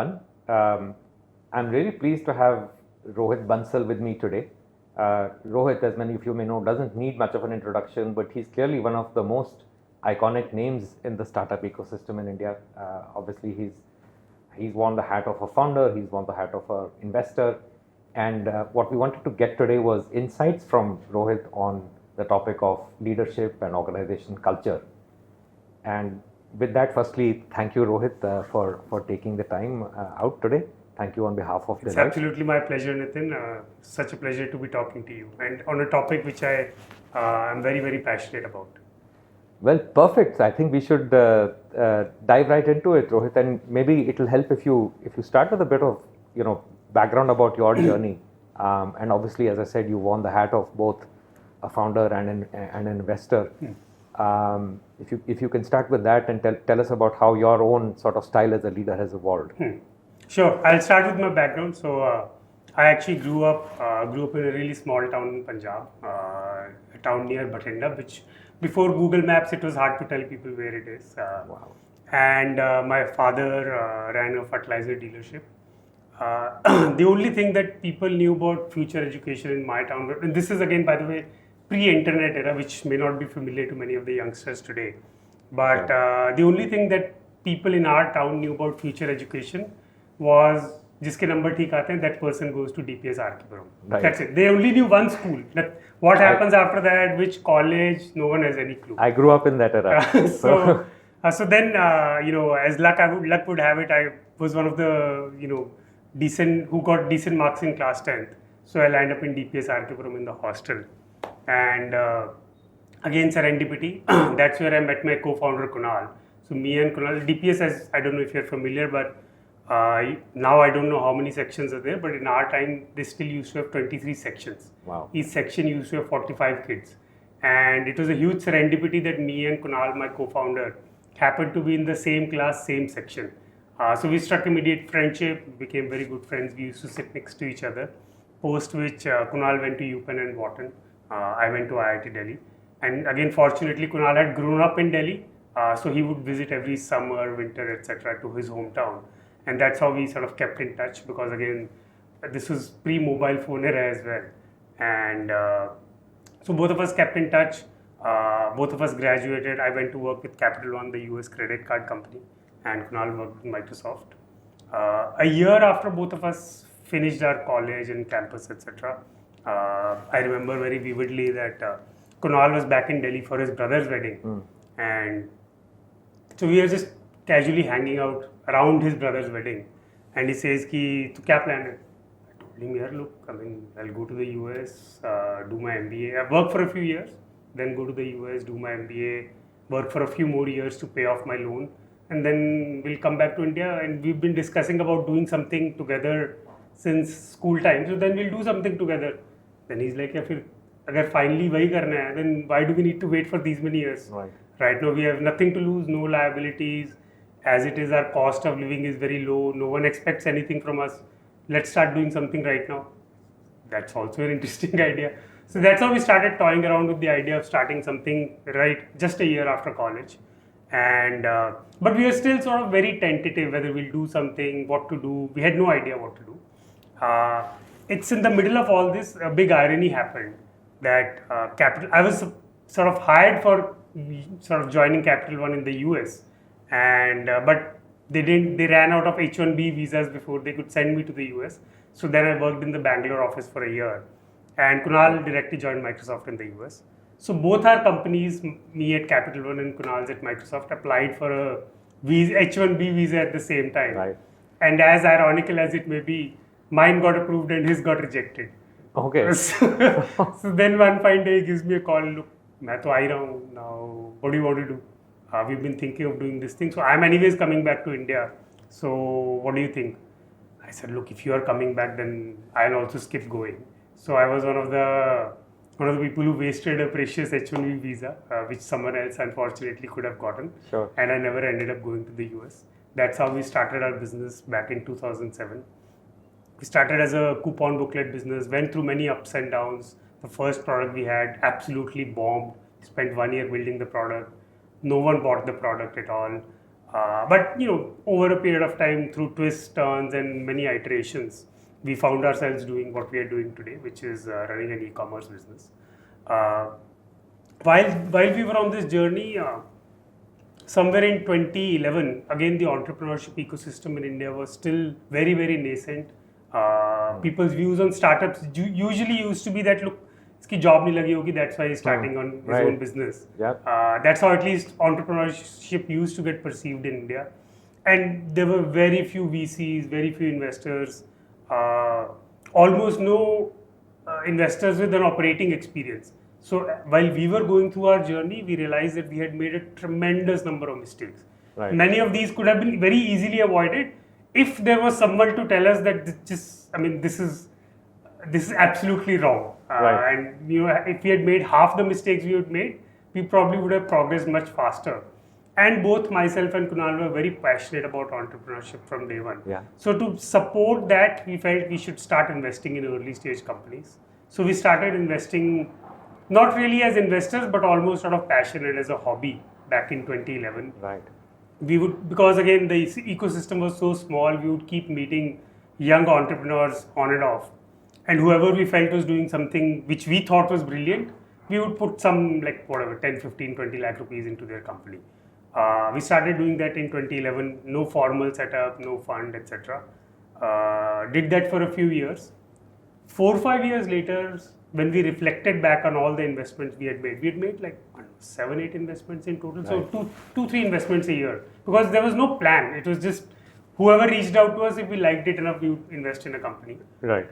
everyone. I'm really pleased to have Rohit Bansal with me today. Rohit, as many of you may know, doesn't need much of an introduction, but he's clearly one of the most iconic names in the startup ecosystem in India. Obviously, he's worn the hat of a founder, he's worn the hat of an investor, and what we wanted to get today was insights from Rohit on the topic of leadership and organization culture. And with that, firstly, thank you, Rohit, for taking the time out today. Thank you on behalf of Deloitte. It's absolutely my pleasure, Nitin. Such a pleasure to be talking to you, and on a topic which I am very, very passionate about. Well, perfect. I think we should dive right into it, Rohit, and maybe it will help if you start with a bit of background about your journey. And obviously, as I said, you worn the hat of both a founder and an investor. If you can start with that and tell us about how your own sort of style as a leader has evolved. Sure, I'll start with my background. So I actually grew up in a really small town in Punjab, a town near Bathinda, which before Google Maps it was hard to tell people where it is. Wow. And my father ran a fertilizer dealership. The only thing that people knew about future education in my town, and this is again, by the way, pre-internet era, which may not be familiar to many of the youngsters today. But the only thing that people in our town knew about future education was jiske number theek aate hain, that person goes to DPS Arkipuram. Right. That's it. They only knew one school. What happens after that, which college, no one has any clue. I grew up in that era. So then, as luck would have it, I was one of the, who got decent marks in class 10th. So I lined up in DPS Arkipuram in the hostel. And again, serendipity, that's where I met my co-founder Kunal. So me and Kunal, DPS, I don't know if you're familiar, but now I don't know how many sections are there, but in our time, they still used to have 23 sections. Wow. Each section used to have 45 kids. And it was a huge serendipity that me and Kunal, my co-founder, happened to be in the same class, same section. So we struck immediate friendship, became very good friends. We used to sit next to each other, post which Kunal went to UPenn and Wharton. I went to IIT Delhi. And again, fortunately, Kunal had grown up in Delhi. So he would visit every summer, winter, etc. to his hometown. And that's how we sort of kept in touch, because again, this was pre-mobile phone era as well. And so both of us kept in touch. Both of us graduated. I went to work with Capital One, the US credit card company, and Kunal worked with Microsoft. A year after both of us finished our college and campus, etc., I remember very vividly that Kunal was back in Delhi for his brother's wedding. And so we were just casually hanging out around his brother's wedding. And he says, "Ki, tu kya plan hai?" I told him, "Yeah, look, I'll go to the US, do my MBA. I work for a few years, then go to the US, do my MBA, work for a few more years to pay off my loan. And then we'll come back to India." And we've been discussing about doing something together since school time. So then we'll do something together. Then he's like, "Yeah, fir, agar finally wahi karna hai, then why do we need to wait for these many years?" Right now we have nothing to lose, no liabilities. As it is, our cost of living is very low. No one expects anything from us. Let's start doing something right now. That's also an interesting idea. So that's how we started toying around with the idea of starting something right just a year after college. And but we were still sort of very tentative whether we'll do something, what to do. We had no idea what to do. It's in the middle of all this, a big irony happened that I was sort of hired for sort of joining Capital One in the US, and but they ran out of H1B visas before they could send me to the US. So then I worked in the Bangalore office for a year, and Kunal directly joined Microsoft in the US. So both our companies, me at Capital One and Kunal's at Microsoft, applied for a H1B visa at the same time. Right. And as ironical as it may be, mine got approved and his got rejected. Okay. So then one fine day he gives me a call, "Look, मैं तो आ ही रहा हूँ now. What do you want to do? We've been thinking of doing this thing. So I'm anyways coming back to India. So what do you think?" I said, "Look, if you are coming back, then I'll also skip going." So I was one of the people who wasted a precious H1B visa, which someone else unfortunately could have gotten. Sure. And I never ended up going to the US. That's how we started our business back in 2007. We started as a coupon booklet business, went through many ups and downs. The first product we had absolutely bombed. Spent 1 year building the product. No one bought the product at all. But over a period of time, through twists, turns, and many iterations, we found ourselves doing what we are doing today, which is running an e-commerce business. Uh, while we were on this journey, somewhere in 2011, again the entrepreneurship ecosystem in India was still very, very nascent. People's views on startups usually used to be that, look, iski job nahi lagi hogi, that's why he's starting on his own business. Yep. That's how at least entrepreneurship used to get perceived in India. And there were very few VCs, very few investors, almost no investors with an operating experience. So while we were going through our journey, we realized that we had made a tremendous number of mistakes. Right. Many of these could have been very easily avoided if there was someone to tell us that this is absolutely wrong. Right. And if we had made half the mistakes we had made, we probably would have progressed much faster. And both myself and Kunal were very passionate about entrepreneurship from day one. Yeah. So to support that, we felt we should start investing in early stage companies. So we started investing, not really as investors, but almost out of passion and as a hobby back in 2011. Right. We would, because again the ecosystem was so small, we would keep meeting young entrepreneurs on and off. And whoever we felt was doing something which we thought was brilliant, we would put some, like, whatever, 10, 15, 20 lakh rupees into their company. We started doing that in 2011, no formal setup, no fund, etc. Did that for a few years. 4 or 5 years later, when we reflected back on all the investments we had made like 7, 8 investments in total. Right. So 2, 3 investments a year, because there was no plan. It was just whoever reached out to us, if we liked it enough, we would invest in a company. Right.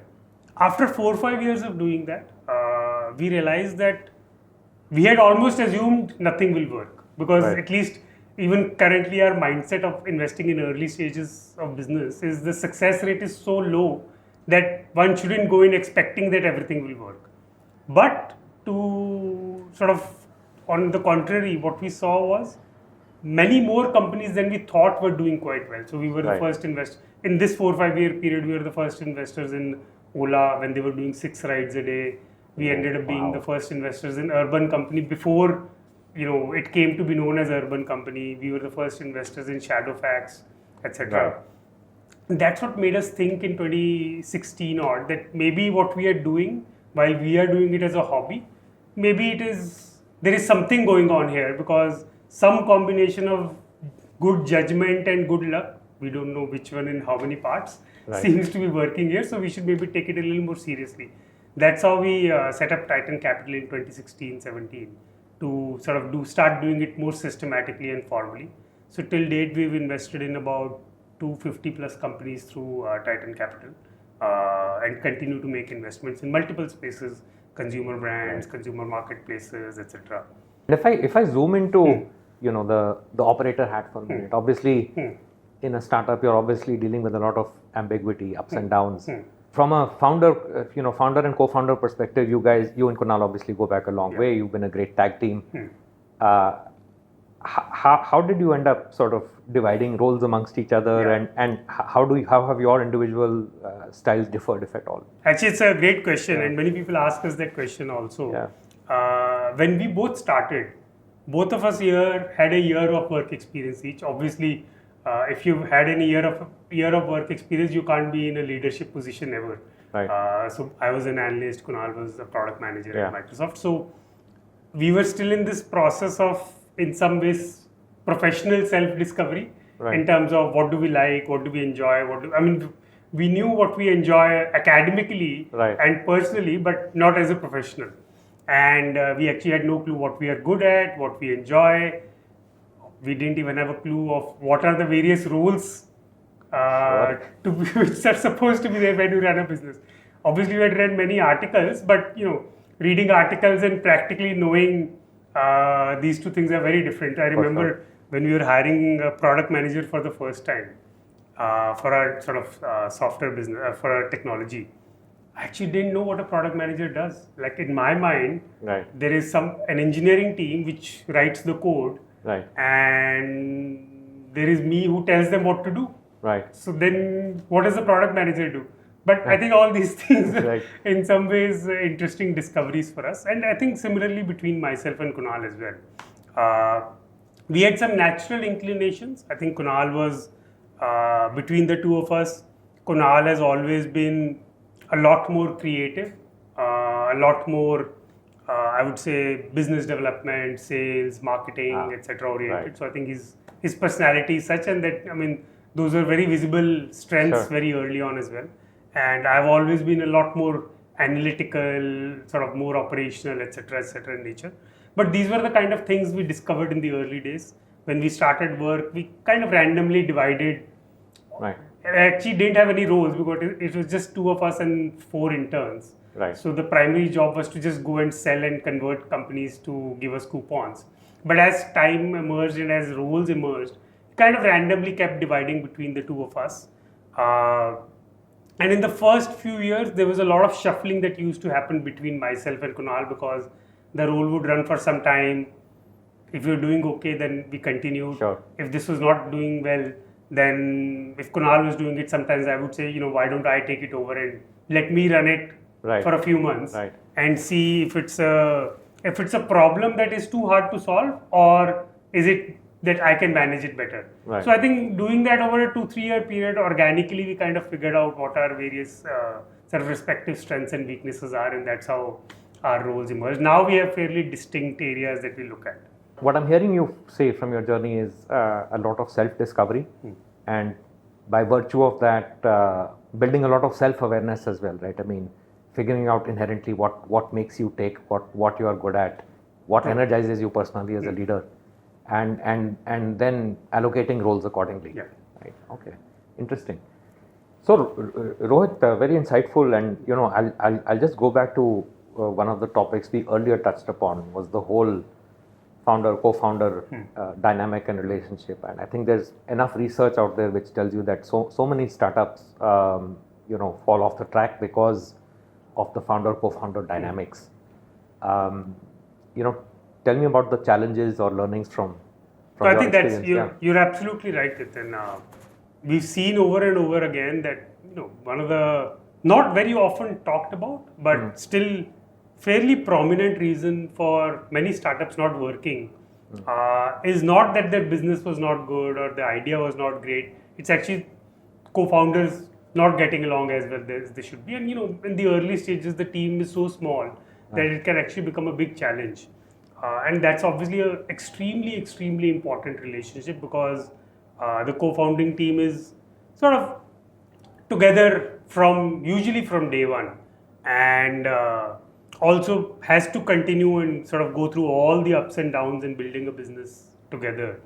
After 4 or 5 years of doing that, we realized that we had almost assumed nothing will work, because Right. at least even currently our mindset of investing in early stages of business is the success rate is so low that one shouldn't go in expecting that everything will work. But to sort of, on the contrary, what we saw was many more companies than we thought were doing quite well. So we were the Right. first in this 4 or 5 year period, we were the first investors in Ola when they were doing 6 rides a day. We ended up being the first investors in Urban Company before it came to be known as Urban Company. We were the first investors in Shadowfax, etc. Right. That's what made us think in 2016 odd that maybe what we are doing, while we are doing it as a hobby, maybe there is something going on here, because some combination of good judgment and good luck, we don't know which one in how many parts, Right. seems to be working here. So we should maybe take it a little more seriously. That's how we set up Titan Capital in 2016-17 to sort of start doing it more systematically and formally. So till date, we've invested in about 250 plus companies through Titan Capital, and continue to make investments in multiple spaces, consumer brands, consumer marketplaces, etc. And if I zoom into the operator hat for a minute, obviously in a startup you're obviously dealing with a lot of ambiguity, ups and downs. From a founder and co-founder perspective, you and Kunal obviously go back a long way. You've been a great tag team. How did you end up sort of dividing roles amongst each other, and how have your individual styles differed, if at all? Actually, it's a great question, and many people ask us that question also. When we both started, both of us here had a year of work experience each. Obviously, if you've had any year of work experience, you can't be in a leadership position ever. Right. So I was an analyst, Kunal was a product manager at Microsoft. So we were still in this process of, in some ways, professional self-discovery. Right. In terms of what do we like, what do we enjoy, we knew what we enjoy academically and personally, but not as a professional. And we actually had no clue what we are good at, what we enjoy. We didn't even have a clue of what are the various roles which are supposed to be there when you run a business. Obviously, we had read many articles, but reading articles and practically knowing these two things are very different. I remember when we were hiring a product manager for the first time for our sort of software business, for our technology. I actually didn't know what a product manager does. Like, in my mind, there is an engineering team which writes the code. Right. And there is me who tells them what to do. Right. So then what does the product manager do? But I think all these things are in some ways interesting discoveries for us. And I think similarly between myself and Kunal as well. We had some natural inclinations. I think Kunal was between the two of us. Kunal has always been a lot more creative, a lot more, I would say, business development, sales, marketing, etc. oriented. right. So I think his personality is such, and that, I mean, those were very visible strengths Sure. very early on as well. And I've always been a lot more analytical, sort of more operational, etc. in nature. But these were the kind of things we discovered in the early days. When we started work, we kind of randomly divided. Right. I actually didn't have any roles because it was just two of us and four interns. Right. So the primary job was to just go and sell and convert companies to give us coupons. But as time emerged and as roles emerged, kind of randomly kept dividing between the two of us. And in the first few years, there was a lot of shuffling that used to happen between myself and Kunal because the role would run for some time. If you're doing okay, then we continued. Sure. If this was not doing well, then if Kunal was doing it, sometimes I would say, why don't I take it over and let me run it Right. for a few months Right. and see if it's a problem that is too hard to solve, or is it that I can manage it better. Right. So I think doing that over a 2-3 year period, organically we kind of figured out what our various sort of respective strengths and weaknesses are, and that's how our roles emerge. Now we have fairly distinct areas that we look at. What I'm hearing you say from your journey is a lot of self-discovery, and by virtue of that, building a lot of self-awareness as well, right? I mean, figuring out inherently what makes you tick, what you are good at, what energizes you personally as a leader, and then allocating roles accordingly. Yeah. Right. Okay. Interesting. So Rohit, very insightful, and I'll just go back to one of the topics we earlier touched upon was the whole co-founder dynamic and relationship. And I think there's enough research out there which tells you that so many startups fall off the track because of the co-founder dynamics. Tell me about the challenges or learnings from So I your think that's experience. you're absolutely right, Nitin. We've seen over and over again that one of the not very often talked about, but still fairly prominent reason for many startups not working is not that their business was not good or the idea was not great. It's actually co-founders not getting along as well as they should be. And in the early stages, the team is so small that it can actually become a big challenge. And that's obviously an extremely important relationship because the co-founding team is sort of together usually from day one, and also has to continue and sort of go through all the ups and downs in building a business together.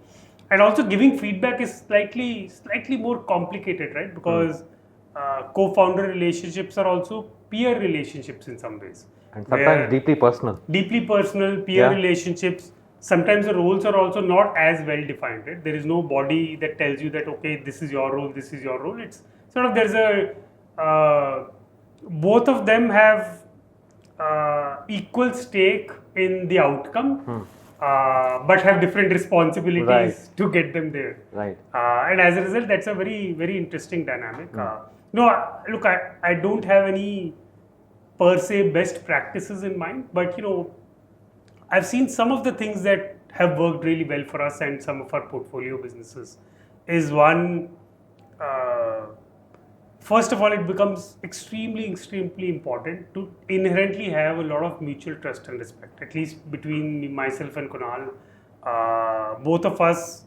And also giving feedback is slightly more complicated, right? Because co-founder relationships are also peer relationships in some ways. And sometimes deeply personal. Peer relationships. Sometimes the roles are also not as well defined, right? There is no body that tells you that, okay, this is your role, this is your role. It's sort of, there's both of them have equal stake in the outcome, but have different responsibilities to get them there. Right. And as a result, that's a very interesting dynamic. Look, I don't have any per se best practices in mind, but I've seen some of the things that have worked really well for us and some of our portfolio businesses. Is one, first of all, it becomes extremely important to inherently have a lot of mutual trust and respect, at least between myself and Kunal. Both of us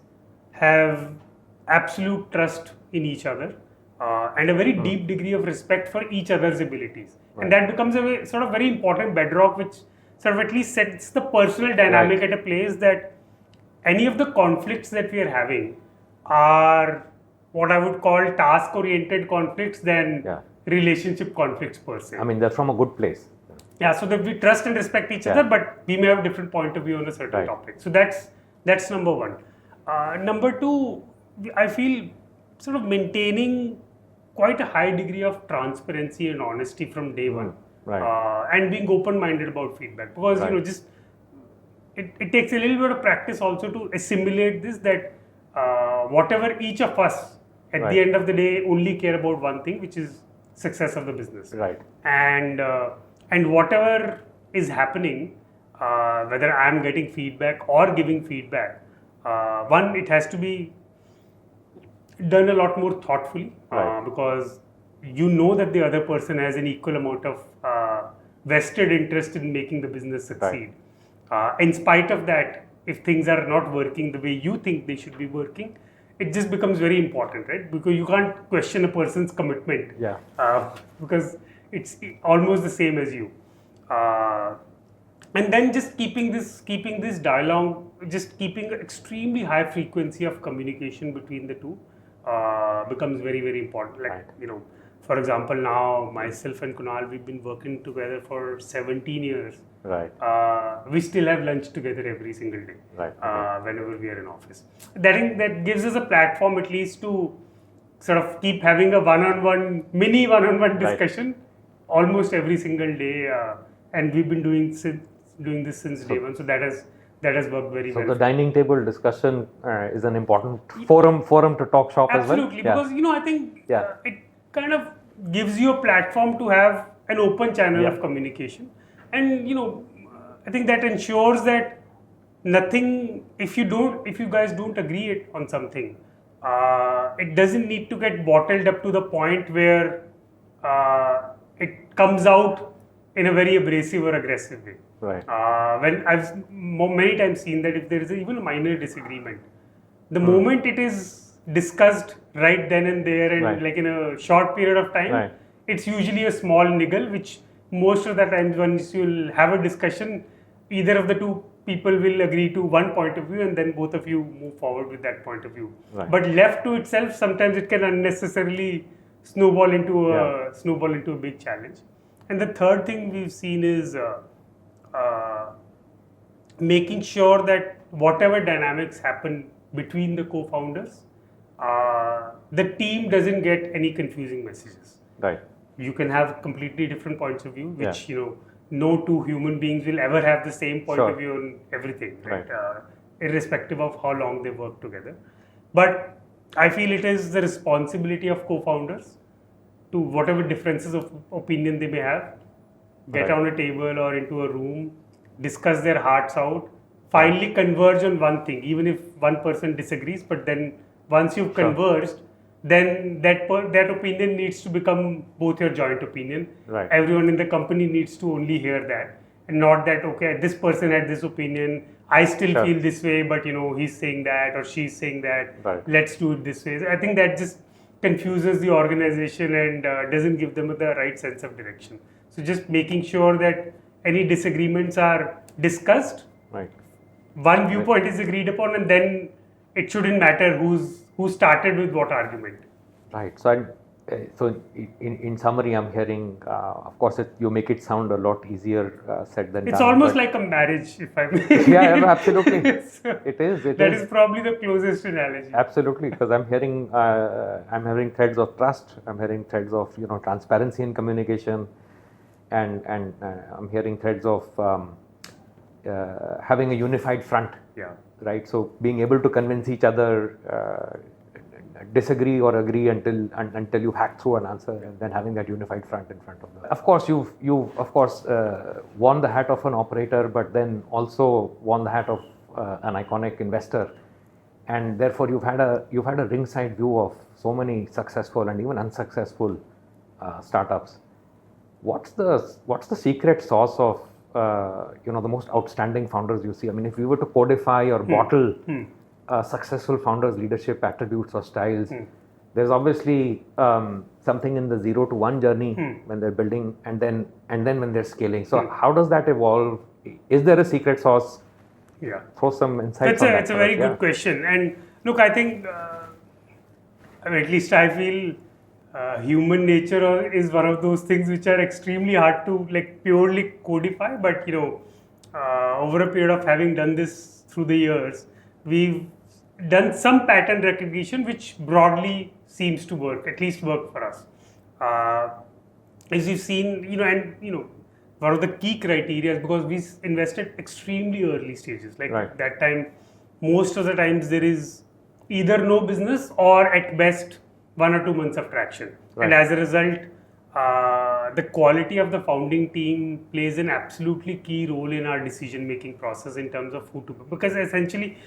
have absolute trust in each other and a very deep degree of respect for each other's abilities. Right. And that becomes a sort of very important bedrock which sort of at least sets the personal dynamic at a place that any of the conflicts that we are having are what I would call task-oriented conflicts than relationship conflicts per se. I mean, they're from a good place. Yeah, so that we trust and respect each other, but we may have a different point of view on a certain topic. So that's number one. Number two, I feel sort of maintaining quite a high degree of transparency and honesty from day one. Right. And being open-minded about feedback, because just it takes a little bit of practice also to assimilate this, that whatever each of us at the end of the day only care about one thing, which is success of the business. Right. And whatever is happening, whether I'm getting feedback or giving feedback, One, it has to be done a lot more thoughtfully because you know that the other person has an equal amount of vested interest in making the business succeed. In spite of that, if things are not working the way you think they should be working, it just becomes very important, right? Because you can't question a person's commitment. Because it's almost the same as you. And then just keeping this dialogue, just keeping an extremely high frequency of communication between the two becomes very, very important. Like, for example, now myself and Kunal, we've been working together for 17 years. We still have lunch together every single day. Whenever we are in office. That gives us a platform at least to sort of keep having a mini one-on-one discussion almost every single day. And we've been doing this since day one. So that has worked very well. So the dining table discussion is an important forum to talk shop as well. Absolutely, because I think it kind of gives you a platform to have an open channel of communication, and I think that ensures that nothing. If you guys don't agree on something, it doesn't need to get bottled up to the point where it comes out in a very abrasive or aggressive way. When I've many times seen that if there is even a minor disagreement, the moment it is discussed right then and there and like in a short period of time, it's usually a small niggle, which most of the times once you'll have a discussion, either of the two people will agree to one point of view and then both of you move forward with that point of view. But left to itself, sometimes it can unnecessarily snowball into a big challenge. And the third thing we've seen is making sure that whatever dynamics happen between the co-founders, the team doesn't get any confusing messages. You can have completely different points of view, which no two human beings will ever have the same point of view on everything, irrespective of how long they work together. But I feel it is the responsibility of co-founders to, whatever differences of opinion they may have, get on a table or into a room, discuss their hearts out, finally converge on one thing, even if one person disagrees. But then once you've converged, then that opinion needs to become both your joint opinion. Everyone in the company needs to only hear that, and not that, okay, this person had this opinion, I still feel this way, but he's saying that or she's saying that, let's do it this way. I think that just confuses the organization and doesn't give them the right sense of direction. So just making sure that any disagreements are discussed, one viewpoint is agreed upon, and then it shouldn't matter who started with what argument. So in summary, I'm hearing, of course, you make it sound a lot easier said than done. It's almost like a marriage, if I may. Yeah, absolutely. It is. That is probably the closest analogy. Absolutely, because I'm hearing threads of trust. I'm hearing threads of transparency in communication, and I'm hearing threads of having a unified front. Right. So being able to convince each other. Disagree or agree until you hack through an answer, and then having that unified front in front of them. Of course, you've worn the hat of an operator, but then also worn the hat of an iconic investor, and therefore you've had a ringside view of so many successful and even unsuccessful startups. What's the secret sauce of the most outstanding founders you see? I mean, if you were to codify or bottle successful founders' leadership attributes or styles, there's obviously something in the 0 to 1 journey when they're building, and then when they're scaling. So how does that evolve? Is there a secret sauce? Throw some insights on that. It's a very good question. And look, I think, at least I feel human nature is one of those things which are extremely hard to purely codify. But over a period of having done this through the years, we've done some pattern recognition which broadly seems to work, at least work for us. As you've seen, one of the key criteria is because we invested extremely early stages. That time, most of the times there is either no business or at best 1 or 2 months of traction. And as a result, the quality of the founding team plays an absolutely key role in our decision making process in terms of who to, because essentially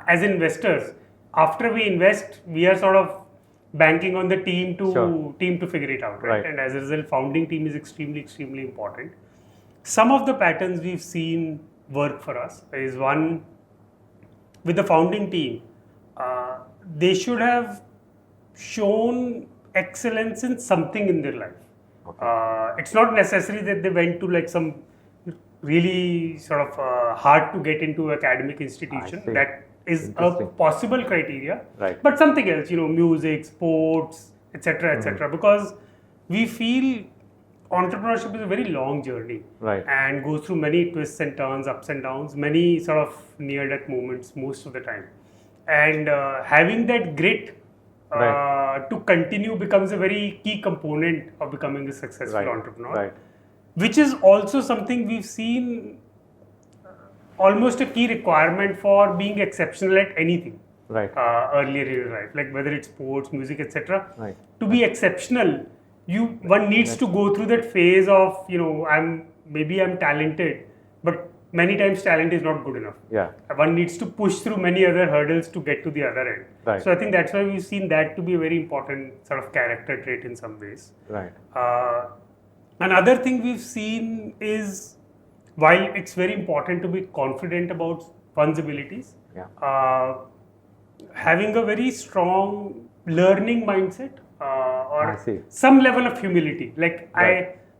as investors, after we invest, we are sort of banking on the team to figure it out, right? And as a result, founding team is extremely important. Some of the patterns we've seen work for us is one, with the founding team, they should have shown excellence in something in their life. It's not necessary that they went to like some really sort of hard to get into academic institution. That is a possible criteria, but something else, music, sports, etc. Because we feel entrepreneurship is a very long journey, and goes through many twists and turns, ups and downs, many sort of near-death moments most of the time, and having that grit to continue becomes a very key component of becoming a successful entrepreneur, which is also something we've seen almost a key requirement for being exceptional at anything earlier in your life, like whether it's sports, music, etc. To be exceptional, one needs to go through that phase of, I'm talented, but many times talent is not good enough. One needs to push through many other hurdles to get to the other end. So I think that's why we've seen that to be a very important sort of character trait in some ways. Another thing we've seen is, while it's very important to be confident about one's abilities, having a very strong learning mindset or some level of humility. Like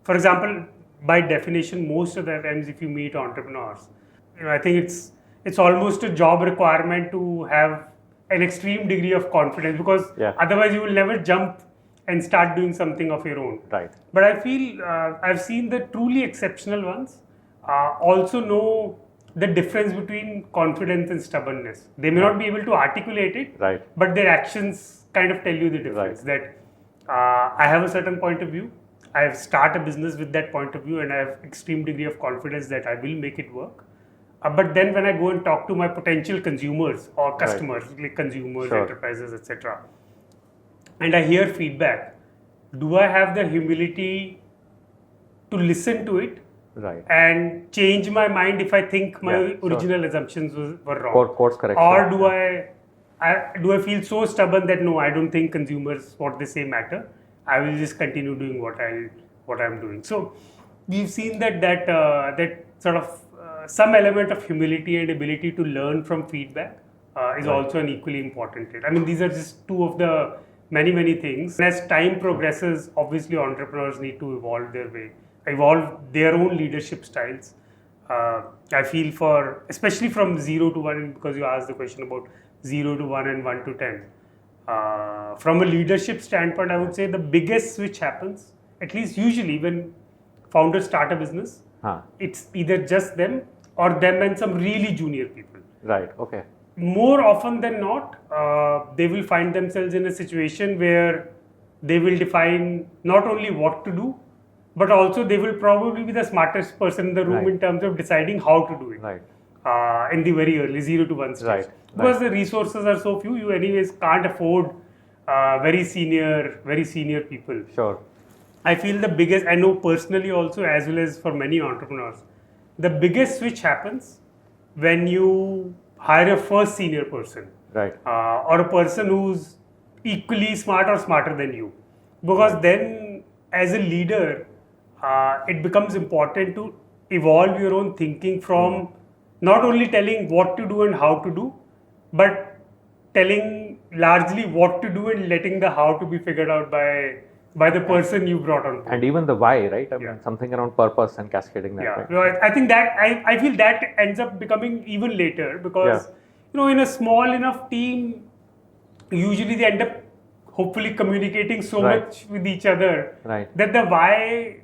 for example, by definition, most of the times if you meet entrepreneurs, I think it's almost a job requirement to have an extreme degree of confidence, because otherwise you will never jump and start doing something of your own. But I feel I've seen the truly exceptional ones also know the difference between confidence and stubbornness. They may not be able to articulate it, but their actions kind of tell you the difference. That I have a certain point of view, I start a business with that point of view, and I have extreme degree of confidence that I will make it work. But then when I go and talk to my potential consumers or customers, like consumers, enterprises, etc., and I hear feedback, do I have the humility to listen to it and change my mind if I think my original assumptions were wrong? Course correction. Or do I feel so stubborn that no, I don't think consumers, what they say matter, I will just continue doing what I'm doing. So we've seen that sort of some element of humility and ability to learn from feedback is also an equally important trait. I mean, these are just two of the many things. And as time progresses, obviously entrepreneurs need to evolve their own leadership styles. I feel especially from 0 to 1, because you asked the question about 0 to 1 and 1 to 10. From a leadership standpoint, I would say the biggest switch happens, at least usually when founders start a business, it's either just them or them and some really junior people. More often than not, they will find themselves in a situation where they will define not only what to do, but also they will probably be the smartest person in the room in terms of deciding how to do it in the very early 0 to 1 stage. Because the resources are so few, you anyways can't afford very senior people. I feel the biggest, I know personally also, as well as for many entrepreneurs, the biggest switch happens when you hire a first senior person, or a person who's equally smart or smarter than you. Because then, as a leader, it becomes important to evolve your own thinking from not only telling what to do and how to do, but telling largely what to do and letting the how to be figured out by the person you brought on board. And even the why, right? I mean, something around purpose and cascading that. I think that I feel that ends up becoming even later, because in a small enough team, usually they end up hopefully communicating so much with each other that the why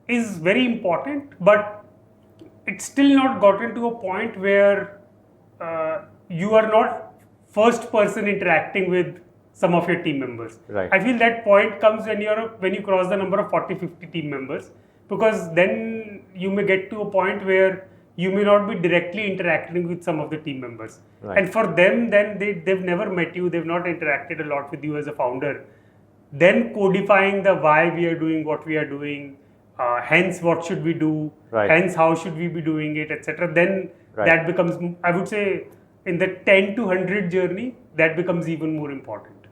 is very important, but it's still not gotten to a point where you are not first person interacting with some of your team members. I feel that point comes when you cross the number of 40-50 team members, because then you may get to a point where you may not be directly interacting with some of the team members. And for them, then they've never met you, they've not interacted a lot with you as a founder. then codifying the why we are doing what we are doing, hence what should we do, Right. hence how should we be doing it, etc. Then Right. that becomes, I would say, in the 10 to 100 journey, that becomes even more important.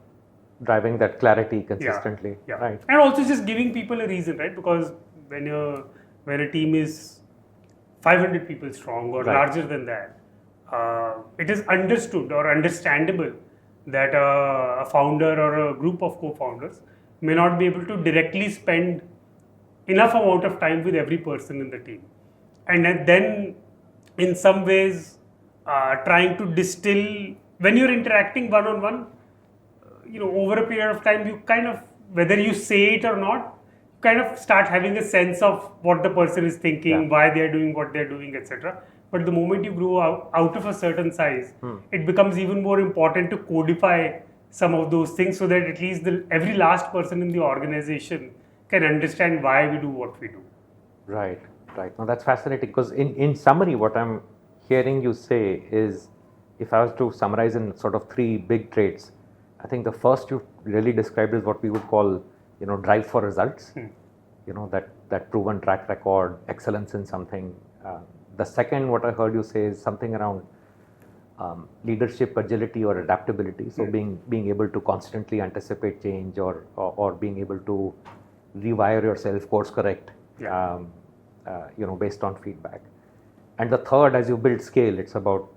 Driving that clarity consistently. Yeah. Right. And also just giving people a reason, right? Because when a team is 500 people strong or Right. larger than that, it is understood or understandable that a founder or a group of co-founders may not be able to directly spend enough amount of time with every person in the team, and then in some ways trying to distill when you're interacting one on one, over a period of time, you kind of, whether you say it or not, kind of start having a sense of what the person is thinking, Yeah. why they're doing what they're doing, etc. But the moment you grow out of a certain size, it becomes even more important to codify some of those things so that at least every last person in the organization can understand why we do what we do. Right, right. Now that's fascinating because in summary, what I'm hearing you say is, if I was to summarize in sort of three big traits, I think the first you really described is what we would call, drive for results. That proven track record, excellence in something. The second, what I heard you say is something around leadership, agility, or adaptability. So being able to constantly anticipate change or being able to rewire yourself, course correct. Yeah. Based on feedback. And the third, as you build scale, it's about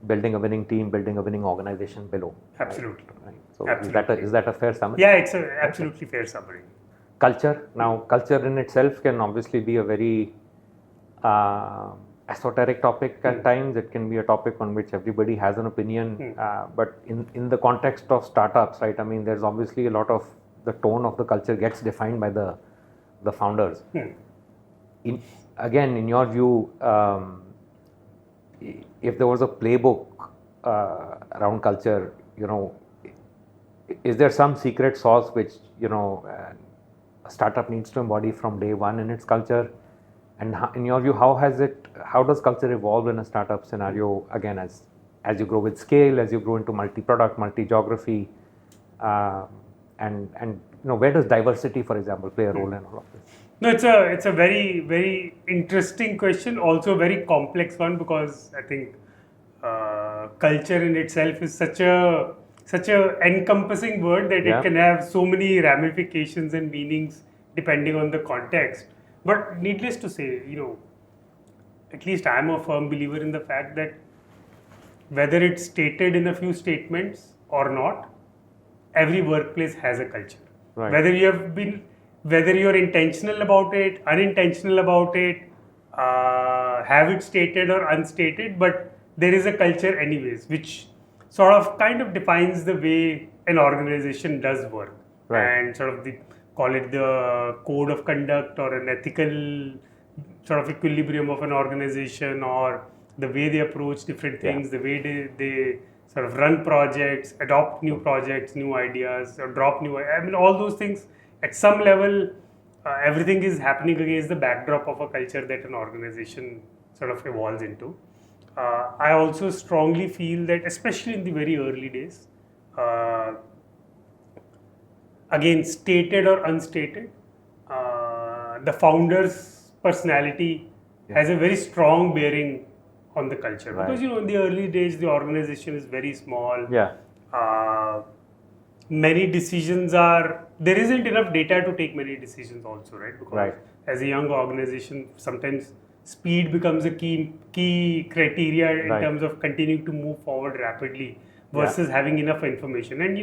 building a winning team, building a winning organization below. Absolutely. Right? So Absolutely. Is that a fair summary? Yeah, it's an absolutely fair summary. Culture. Now, culture in itself can obviously be a very esoteric topic at times. It can be a topic on which everybody has an opinion. But in the context of startups, right? I mean, there's obviously a lot of the tone of the culture gets defined by the founders. Again, in your view, if there was a playbook around culture, is there some secret sauce which a startup needs to embody from day one in its culture? And in your view, how does culture evolve in a startup scenario? Again, as you grow with scale, as you grow into multi-product, multi-geography, and where does diversity, for example, play a role in all of this? No, it's a very, very interesting question, also a very complex one, because I think culture in itself is such a encompassing word that Yeah. it can have so many ramifications and meanings depending on the context. But needless to say, at least I'm a firm believer in the fact that whether it's stated in a few statements or not, every workplace has a culture. Right. Whether you're intentional about it, unintentional about it, have it stated or unstated, but there is a culture anyways, which sort of kind of defines the way an organization does work. Right. And sort of call it the code of conduct or an ethical sort of equilibrium of an organization, or the way they approach different things, the way they sort of run projects, adopt new projects, new ideas, or drop all those things. At some level, everything is happening against the backdrop of a culture that an organization sort of evolves into. I also strongly feel that, especially in the very early days, again, stated or unstated, the founder's personality has a very strong bearing on the culture. Right. Because, in the early days, the organization is very small. Yeah. Many decisions there isn't enough data to take many decisions also, right? Because as a young organization, sometimes speed becomes a key criteria in terms of continuing to move forward rapidly versus having enough information. And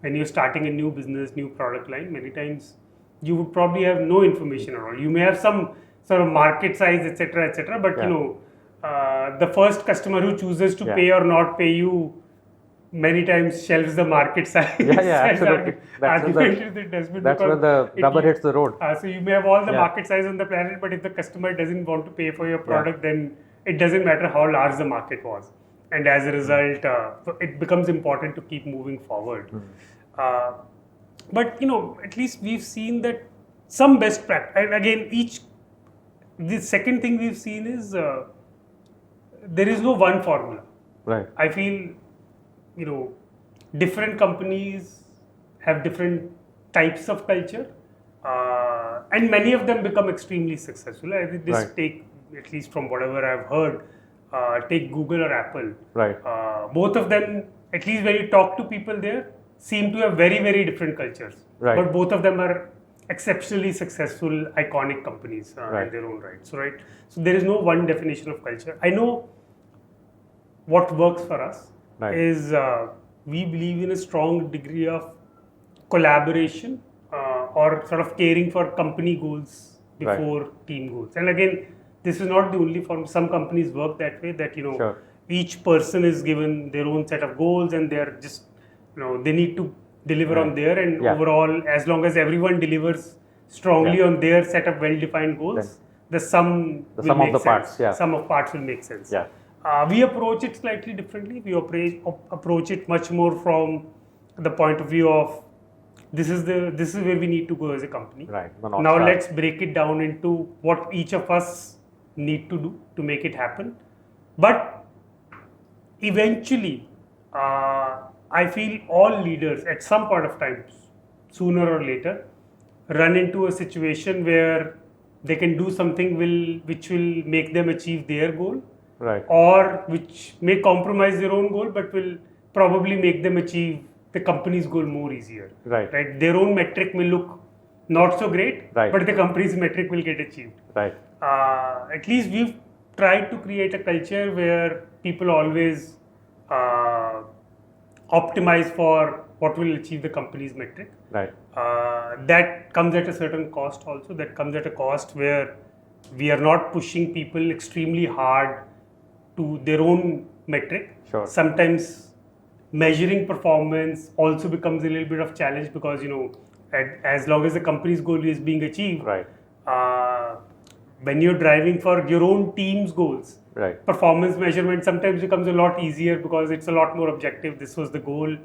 when you're starting a new business, new product line, many times you would probably have no information at all. You may have some sort of market size, etc., but the first customer who chooses to pay or not pay you many times shelves the market size. Absolutely. That's where the rubber hits the road. So you may have all the market size on the planet, but if the customer doesn't want to pay for your product, then it doesn't matter how large the market was. And as a result, it becomes important to keep moving forward. But at least we've seen that some best practice. And again, the second thing we've seen is there is no one formula. Right. I feel different companies have different types of culture, and many of them become extremely successful. I think this Right. take, at least from whatever I've heard, take Google or Apple. Right. Both of them, at least when you talk to people there, seem to have very, very different cultures. Right. But both of them are exceptionally successful, iconic companies Right. in their own right. So there is no one definition of culture. I know what works for us Right. is we believe in a strong degree of collaboration or sort of caring for company goals Right. before team goals. And again, this is not the only form. Some companies work that way, that Sure. each person is given their own set of goals, and they're just they need to deliver on Right. there, and Yeah. overall, as long as everyone delivers strongly Yeah. on their set of well-defined goals, the sum The will sum of make the sense. parts, yeah. Sum of parts will make sense. Yeah. We approach it slightly differently. We approach it much more from the point of view of this is where we need to go as a company. Right. The North Now Star. let's break it down into what each of us need to do to make it happen. But eventually, I feel all leaders at some point of time, sooner or later, run into a situation where they can do something which will make them achieve their goal, Right. or which may compromise their own goal but will probably make them achieve the company's goal more easier. Right. Their own metric may look not so great, Right. but the company's metric will get achieved. Right. At least we've tried to create a culture where people always optimize for what will achieve the company's metric. Right. That comes at a certain cost also. That comes at a cost where we are not pushing people extremely hard to their own metric. Sure. Sometimes measuring performance also becomes a little bit of challenge, because as long as the company's goal is being achieved, Right. when you're driving for your own team's goals, Right. performance measurement sometimes becomes a lot easier because it's a lot more objective. This was the goal.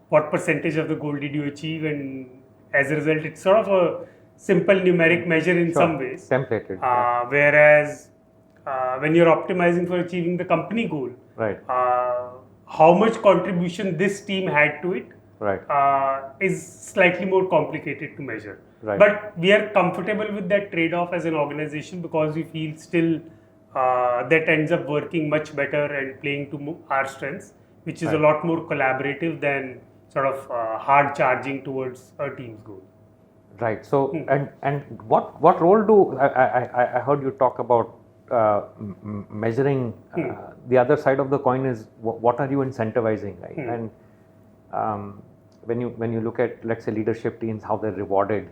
What percentage of the goal did you achieve? And as a result, it's sort of a simple numeric measure in some ways. Templated. Whereas when you're optimizing for achieving the company goal, Right. how much contribution this team had to it Right. is slightly more complicated to measure. Right. But we are comfortable with that trade-off as an organization, because we feel still that ends up working much better and playing to our strengths, which is a Right. lot more collaborative than sort of hard charging towards a team's goal. Right. So, and what role do I heard you talk about measuring the other side of the coin is what are you incentivizing, right? And when you look at, let's say, leadership teams, how they're rewarded,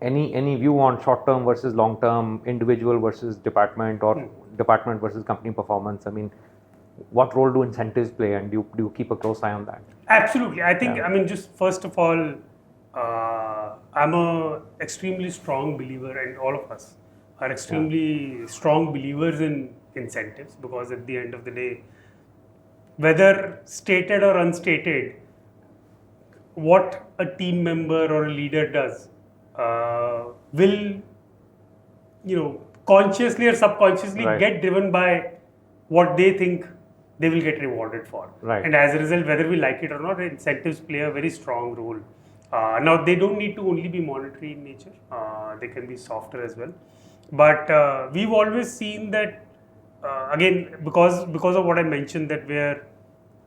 any view on short term versus long term, individual versus department, or department versus company performance. I mean, what role do incentives play, and do you keep a close eye on that? Absolutely. I think, just first of all, I'm a extremely strong believer, and all of us are extremely strong believers in incentives, because at the end of the day, whether stated or unstated, what a team member or a leader does will, consciously or subconsciously Right. get driven by what they think they will get rewarded for. Right. And as a result, whether we like it or not, incentives play a very strong role. Now, they don't need to only be monetary in nature. They can be softer as well. But we've always seen that, again, because of what I mentioned, that where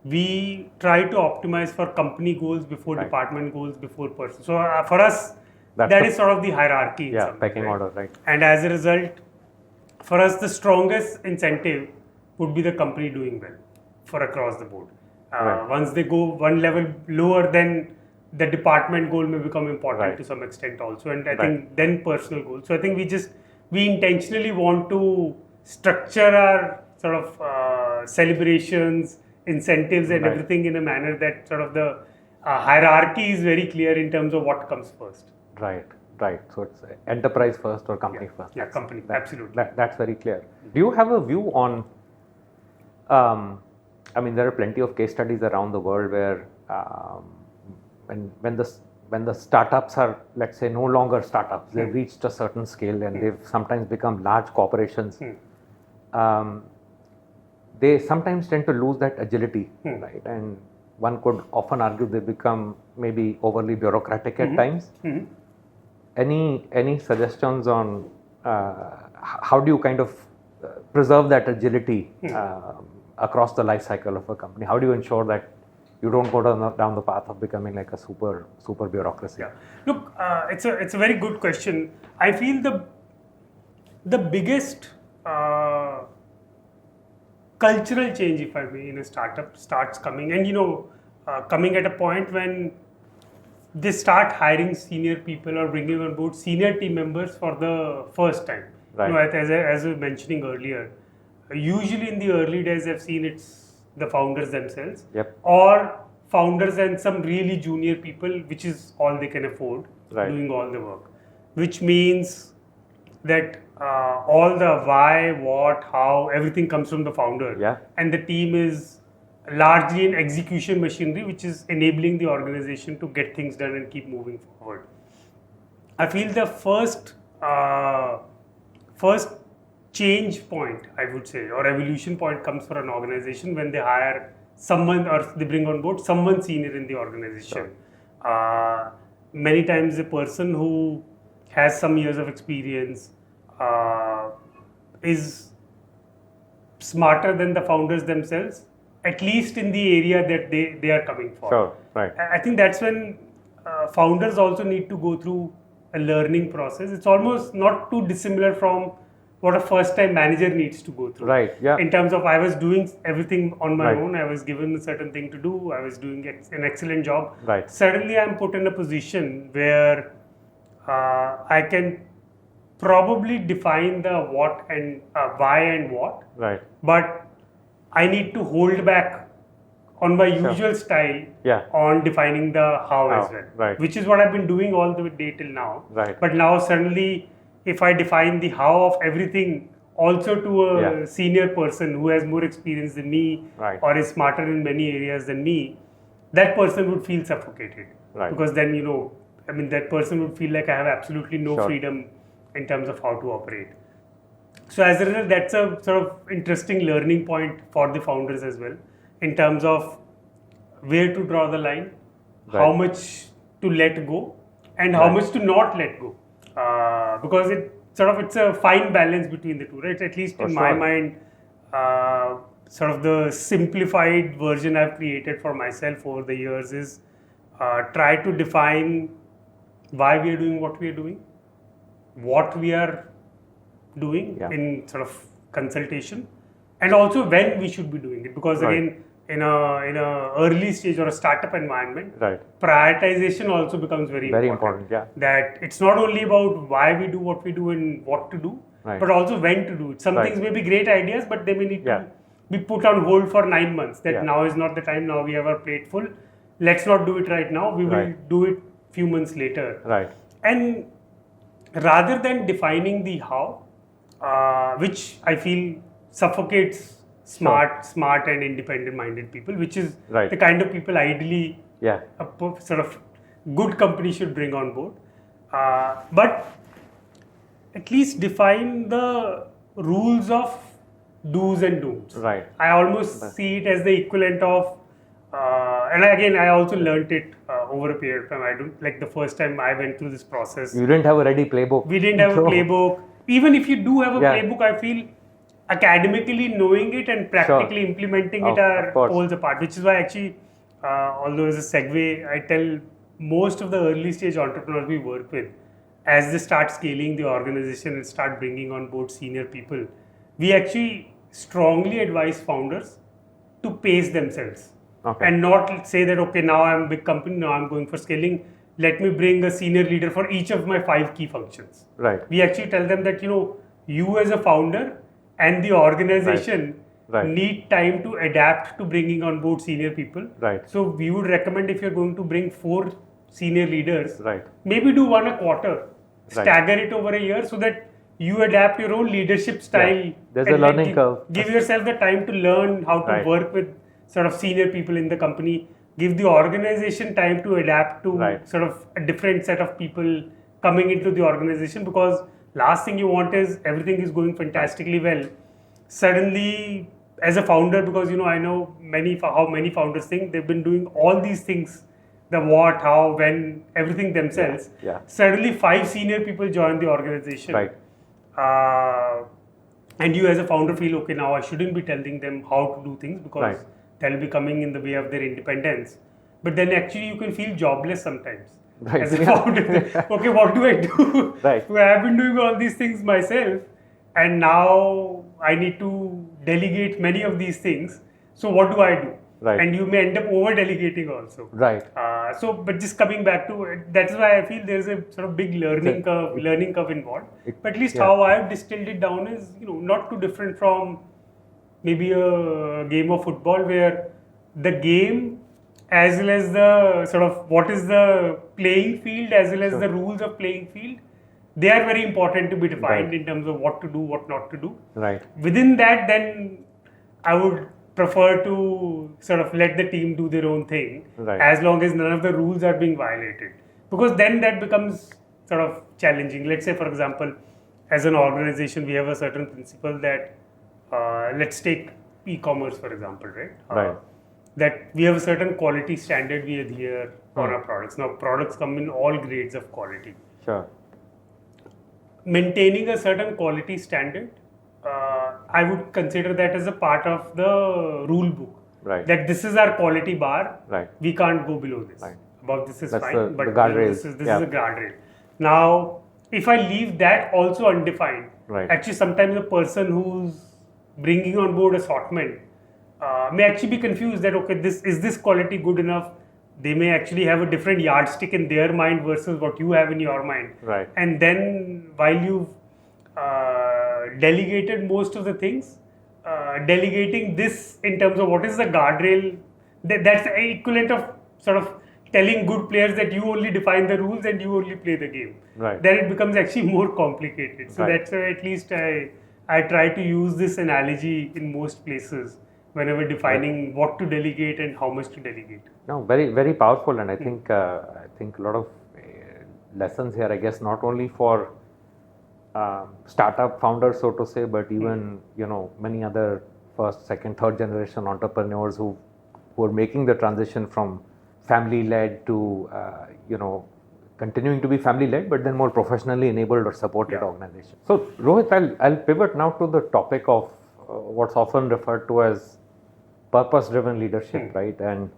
we try to optimize for company goals before Right. department goals, before person. So for us, That's that the- is sort of the hierarchy. in Yeah, some way, pecking right? order, right? And as a result, for us, the strongest incentive would be the company doing well for across the board. Right. Once they go one level lower, then the department goal may become important Right. to some extent also. And I Right. think then personal goals. So I think we intentionally want to structure our sort of celebrations, incentives, and Right. everything in a manner that sort of the hierarchy is very clear in terms of what comes first. Right. Right. So it's enterprise first or company first. Yeah, That's- company, absolutely. That's very clear. Do you have a view on? I mean, there are plenty of case studies around the world where when the startups are, let's say, no longer startups, they've reached a certain scale and they've sometimes become large corporations. They sometimes tend to lose that agility, right? And one could often argue they become maybe overly bureaucratic at times. Any suggestions on how do you kind of preserve that agility across the life cycle of a company? How do you ensure that you don't go down the path of becoming like a super bureaucracy? Yeah. Look, it's a very good question. I feel the biggest cultural change, if I may, in a startup starts coming, and coming at a point when they start hiring senior people or bringing on board senior team members for the first time. Right. As I was mentioning earlier, usually in the early days, I've seen it's the founders themselves, Yep. or founders and some really junior people, which is all they can afford, Right. doing all the work, which means that all the why, what, how, everything comes from the founder. Yeah. And the team is largely an execution machinery, which is enabling the organization to get things done and keep moving forward. I feel the first change point, I would say, or evolution point comes for an organization when they hire someone or they bring on board someone senior in the organization. Sure. Many times a person who has some years of experience is smarter than the founders themselves, at least in the area that they are coming for. Sure, right. I think that's when founders also need to go through a learning process. It's almost not too dissimilar from what a first-time manager needs to go through. Right, yeah. In terms of I was doing everything on my Right. own, I was given a certain thing to do, I was doing an excellent job. Right. Suddenly I'm put in a position where I can probably define the what and why and what. Right. But I need to hold back on my Sure. usual style Yeah. on defining the how as well. Right. Which is what I've been doing all the day till now. Right. But now suddenly, if I define the how of everything also to a Yeah. senior person who has more experience than me, Right. or is smarter in many areas than me, that person would feel suffocated. Right. Because then, that person would feel like I have absolutely no Sure. freedom in terms of how to operate. So as a result, that's a sort of interesting learning point for the founders as well, in terms of where to draw the line, how Right. much to let go, and how Right. much to not let go. Because it's a fine balance between the two, right? At least For in my sure. mind, sort of the simplified version I've created for myself over the years is try to define why we are doing what we are doing, what we are doing Yeah. in sort of consultation, and also when we should be doing it. Because Right. again, in a early stage or a startup environment, Right. prioritization also becomes very important. Yeah. That it's not only about why we do what we do and what to do, Right. but also when to do it. Some Right. things may be great ideas, but they may need Yeah. to be put on hold for 9 months. That Yeah. now is not the time. Now we have our plate full. Let's not do it right now. We will Right. do it few months later. Right. And rather than defining the how, which I feel suffocates smart and independent-minded people, which is Right. the kind of people ideally Yeah. a sort of good company should bring on board. But at least define the rules of do's and don'ts. Right. I almost see it as the equivalent of, and again, I also learnt it over a period of time. I don't like the first time I went through this process. You didn't have a ready playbook. We didn't have a playbook. Even if you do have a Yeah. playbook, I feel academically knowing it and practically implementing it Of are course. poles apart. Which is why actually, although as a segue, I tell most of the early stage entrepreneurs we work with, as they start scaling the organization and start bringing on board senior people, we actually strongly advise founders to pace themselves. Okay. And not say that, okay, now I'm a big company, now I'm going for scaling. Let me bring a senior leader for each of my 5 key functions. Right. We actually tell them that, you as a founder and the organization Right. need time to adapt to bringing on board senior people. Right. So we would recommend, if you're going to bring 4 senior leaders, Right. maybe do 1 a quarter, Right. stagger it over a year so that you adapt your own leadership style. Yeah. There's and a learning curve. Give yourself the time to learn how to Right. work with sort of senior people in the company. Give the organization time to adapt to Right. sort of a different set of people coming into the organization, because last thing you want is everything is going fantastically well. Suddenly as a founder, because I know how many founders think they've been doing all these things, the what, how, when, everything themselves. Yeah. Suddenly 5 senior people join the organization. Right. And you as a founder feel, okay, now I shouldn't be telling them how to do things because Right. they'll be coming in the way of their independence. But then actually you can feel jobless sometimes. Right. As a founder, okay, what do I do? Right. So I have been doing all these things myself, and now I need to delegate many of these things. So what do I do? Right. And you may end up over delegating also. Right. But just coming back to it, that's why I feel there's a sort of big learning curve involved. But at least how I've distilled it down is, not too different from maybe a game of football, where the game as well as the sort of what is the playing field as well as the rules of playing field, they are very important to be defined in terms of what to do, what not to do. Right. Within that, then I would prefer to sort of let the team do their own thing, as long as none of the rules are being violated, because then that becomes sort of challenging. Let's say, for example, as an organization, we have a certain principle that let's take e-commerce, for example, right? That we have a certain quality standard we adhere on our products. Now, products come in all grades of quality. Sure. Maintaining a certain quality standard, I would consider that as a part of the rule book. Right. That this is our quality bar. Right. We can't go below this. Right. Above this is That's fine, but the guardrail. this is a guardrail. Now, if I leave that also undefined, actually sometimes the person who's bringing on board assortment may actually be confused that, okay, is this quality good enough? They may actually have a different yardstick in their mind versus what you have in your mind. Right. And then while you've delegated most of the things, delegating this in terms of what is the guardrail, that's the equivalent of sort of telling good players that you only define the rules and you only play the game. Right. Then it becomes actually more complicated. So that's why at least I try to use this analogy in most places whenever defining what to delegate and how much to delegate. No, very, very powerful, and I think a lot of lessons here. I guess not only for startup founders, so to say, but even many other first, second, third generation entrepreneurs who are making the transition from family-led to continuing to be family-led, but then more professionally enabled or supported organization. So Rohit, I'll pivot now to the topic of what's often referred to as purpose-driven leadership, right? And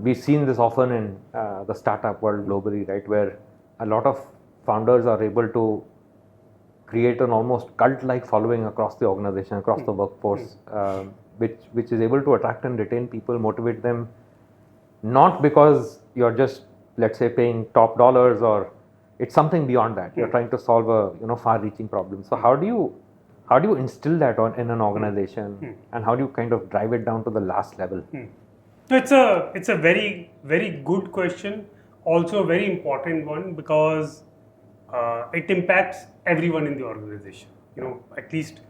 we've seen this often in the startup world globally, right, where a lot of founders are able to create an almost cult-like following across the organization, across the workforce, which is able to attract and retain people, motivate them, not because you're just, let's say, paying top dollars, or it's something beyond that. You're trying to solve a far-reaching problem. So how do you instill that in an organization, and how do you kind of drive it down to the last level? It's a very, very good question. Also a very important one, because it impacts everyone in the organization. At least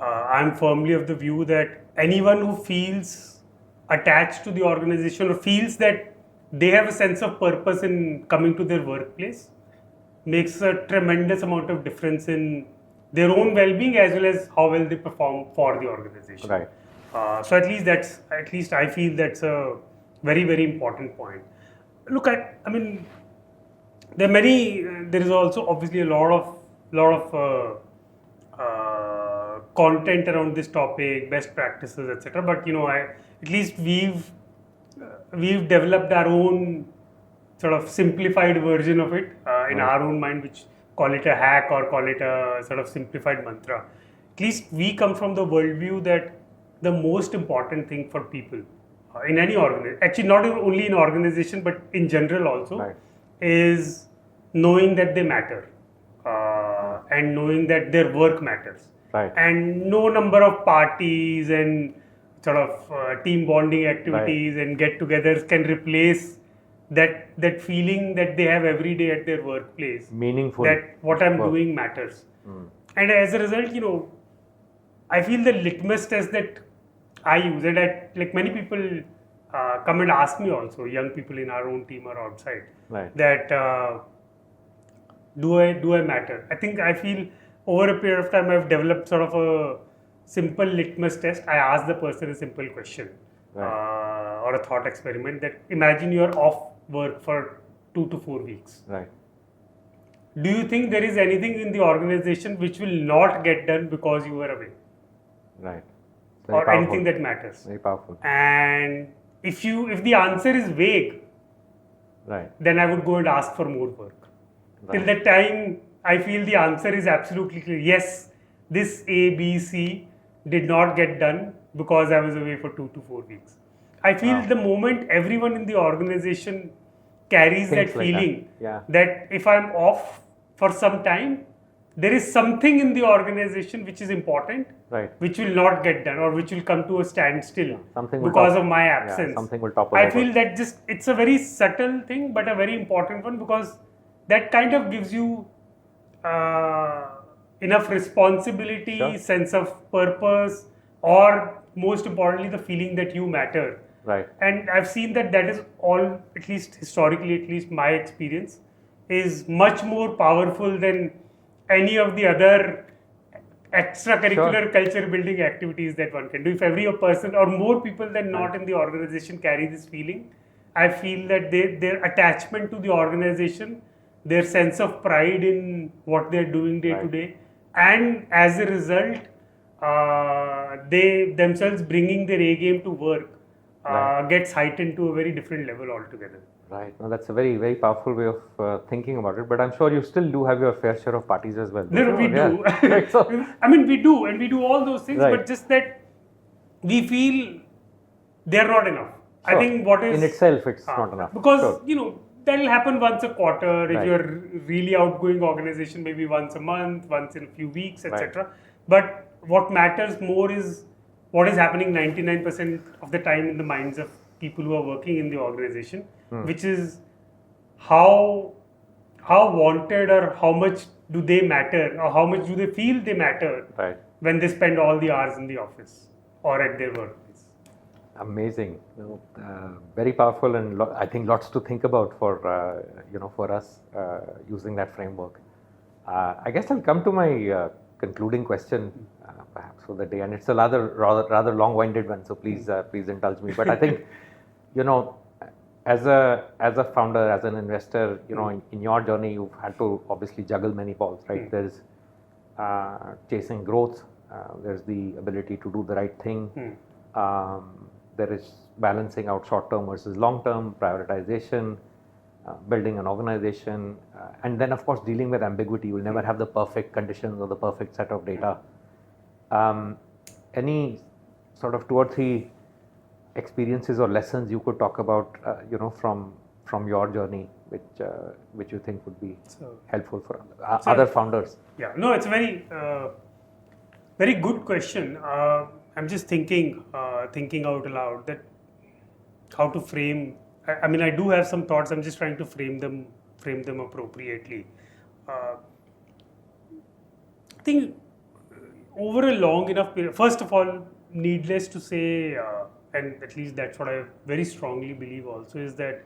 I'm firmly of the view that anyone who feels attached to the organization or feels that they have a sense of purpose in coming to their workplace makes a tremendous amount of difference in their own well-being as well as how well they perform for the organization. Right. So at least I feel that's a very, very important point. Look, I mean, there is also obviously a lot of content around this topic, best practices, etc. But at least we've developed our own sort of simplified version of it in our own mind, which call it a hack or call it a sort of simplified mantra. At least we come from the worldview that the most important thing for people in any organization, actually not only in organization but in general also, is knowing that they matter and knowing that their work matters. Right. And no number of parties and sort of team bonding activities and get-togethers can replace that feeling that they have every day at their workplace. Meaningful. That what I'm doing matters. And as a result, I feel the litmus test that I use, and like many people come and ask me also, young people in our own team or outside, that do I matter? I feel over a period of time I've developed sort of simple litmus test. I ask the person a simple question or a thought experiment that imagine you're off work for 2 to 4 weeks. Right. Do you think there is anything in the organization which will not get done because you were away? Right. Or anything that matters? Very powerful. And if the answer is vague, right, then I would go and ask for more work. Right. Till that time, I feel the answer is absolutely clear. Yes, this A, B, C did not get done because I was away for 2 to 4 weeks. I feel the moment everyone in the organization carries that feeling that if I'm off for some time, there is something in the organization which is important, which will not get done or which will come to a standstill because of my absence. Something will topple I over. feel that it's a very subtle thing, but a very important one, because that kind of gives you enough responsibility, sense of purpose, or most importantly, the feeling that you matter. Right. And I've seen that is all, at least historically, at least my experience, is much more powerful than any of the other extracurricular culture building activities that one can do. If every person or more people than not in the organization carry this feeling, I feel that their attachment to the organization, their sense of pride in what they're doing day to day, and as a result, they themselves bringing their A game to work gets heightened to a very different level altogether. Right. Now that's a very, very powerful way of thinking about it. But I'm sure you still do have your fair share of parties as well. No, we do. Right, so, I mean, we do, and we do all those things, but just that we feel they're not enough. I think what is in itself, it's not enough. Because that'll happen once a quarter. If you're really outgoing organization, maybe once a month, once in a few weeks, etc. But what matters more is what is happening 99% of the time in the minds of people who are working in the organization, which is how wanted or how much do they matter, or how much do they feel they matter when they spend all the hours in the office or at their workplace. Amazing, very powerful, and I think lots to think about for for us using that framework. I guess I'll come to my concluding question, perhaps for the day, and it's a rather long-winded one. So please indulge me. But I think as a founder, as an investor, in your journey, you've had to obviously juggle many balls, right? There's chasing growth. There's the ability to do the right thing. There is balancing out short-term versus long-term, prioritization, building an organization, and then of course dealing with ambiguity. You'll never have the perfect conditions or the perfect set of data. Any sort of 2 or 3 experiences or lessons you could talk about, from your journey, which you think would be helpful for other founders? Yeah, no, it's a very good question. I'm just thinking out loud that how to frame. I mean, I do have some thoughts. I'm just trying to frame them appropriately. I think over a long enough period. First of all, needless to say, and at least that's what I very strongly believe also, is that